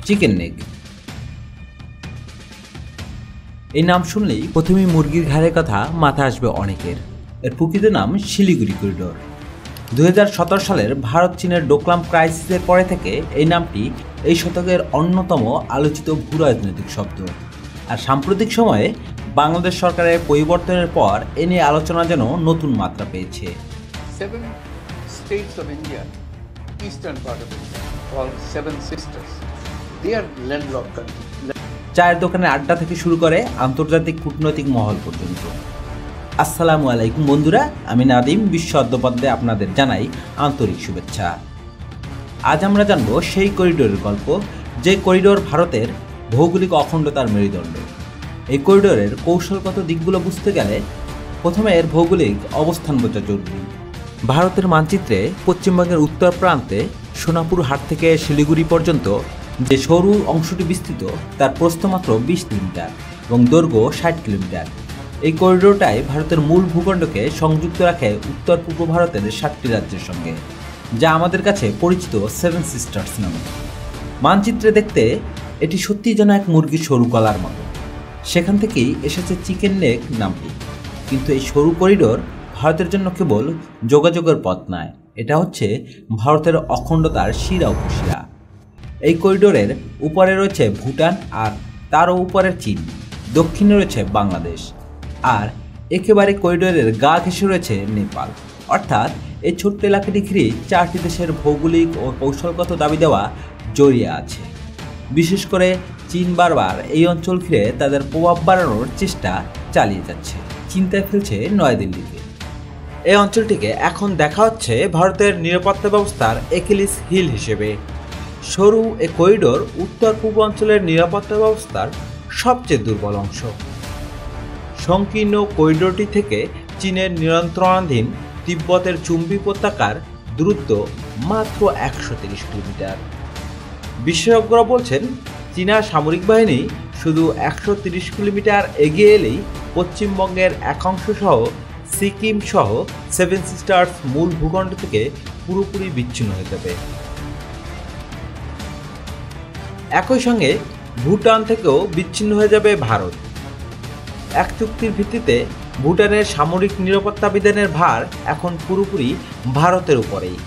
Chicken neck. এই নাম শুনলেই প্রথমেই মুরগির ঘাড়ের কথা মাথায় আসবে অনেকের। এর প্রকৃত নাম শিলিগুড়ি করিডোর। 2017 সালের ভারত চীনের ডোকলাম ক্রাইসিসের পরে থেকে এই নামটি এই শতকের অন্যতম আলোচিত ভূরাজনৈতিক শব্দ। আর সাম্প্রতিক সময়ে বাংলাদেশ সরকারের পরিবর্তনের পর এ নিয়ে আলোচনা যেন নতুন মাত্রা পেয়েছে। 7 states of India, eastern part of India, called Seven Sisters. They are landlocked countries. চায়ের দোকানে আড্ডা থেকে শুরু করে আন্তর্জাতিক কূটনৈতিক মহল পর্যন্ত। আসসালামু আলাইকুম বন্ধুরা, আমি নাদিম বিশ্ব অদ্যপদ্যে আপনাদের জানাই আন্তরিক শুভেচ্ছা। আজ আমরা জানব সেই করিডোরের গল্প, যে করিডোর ভারতের ভৌগোলিক অখণ্ডতার মেরুদণ্ড। এই করিডোরের কৌশলগত দিকগুলো বুঝতে গেলে প্রথমে এর ভৌগোলিক অবস্থান বোঝা জরুরি। ভারতের মানচিত্রে পশ্চিমবঙ্গের উত্তর প্রান্তে সোনাপুর হাট থেকে শিলিগুড়ি পর্যন্ত যে সরু অংশটি বিস্তৃত তার প্রস্থ মাত্র 20 কিলোমিটার এবং দৈর্ঘ্য 60 কিলোমিটার। এই করিডোরটাই ভারতের মূল ভূখণ্ডকে সংযুক্ত রাখে উত্তর পূর্ব ভারতের 7টি রাজ্যের সঙ্গে, যা আমাদের কাছে পরিচিত সেভেন সিস্টার্স নামে। মানচিত্রে দেখতে এটি সত্যিই যেন এক মুরগির সরু গলার মতো। সেখান থেকেই এসেছে চিকেন নেক নামটি। কিন্তু এই সরু করিডোর ভারতের জন্য কেবল যোগাযোগের পথ নয়, এটা হচ্ছে ভারতের অখণ্ডতার শিরা উপশিরা। এই করিডোরের উপরে রয়েছে ভুটান, আর তারও উপরের চীন, দক্ষিণে রয়েছে বাংলাদেশ, আর একেবারে করিডোরের গা ঘেঁষে রয়েছে নেপাল। অর্থাৎ এই ছোট্ট এলাকাটি ঘিরে 4টি দেশের ভৌগোলিক ও কৌশলগত দাবি দেওয়া জড়িয়ে আছে। বিশেষ করে চীন বারবার এই অঞ্চল ঘিরে তাদের প্রভাব বাড়ানোর চেষ্টা চালিয়ে যাচ্ছে, চিন্তায় ফেলছে নয়াদিল্লিকে। এই অঞ্চলটিকে এখন দেখা হচ্ছে ভারতের নিরাপত্তা ব্যবস্থার একিলিস হিল হিসেবে। সরু এ করিডোর উত্তর পূর্ব অঞ্চলের নিরাপত্তা ব্যবস্থার সবচেয়ে দুর্বল অংশ। সংকীর্ণ করিডোরটি থেকে চীনের নিয়ন্ত্রণাধীন তিব্বতের চুম্বি উপত্যকার দূরত্ব মাত্র 130 কিলোমিটার। বিশেষজ্ঞরা বলছেন, চীনা সামরিক বাহিনী শুধু 130 কিলোমিটার এগিয়ে এলেই পশ্চিমবঙ্গের একাংশ সহ সিকিম সহ সেভেন সিস্টার্স মূল ভূখণ্ড থেকে পুরোপুরি বিচ্ছিন্ন হয়ে যাবে। একই সঙ্গে ভুটান থেকেও বিচ্ছিন্ন হয়ে যাবে ভারত। এক চুক্তির ভিত্তিতে ভুটানের সামরিক নিরাপত্তা বিধানের ভার এখন পুরোপুরি ভারতের উপরেই।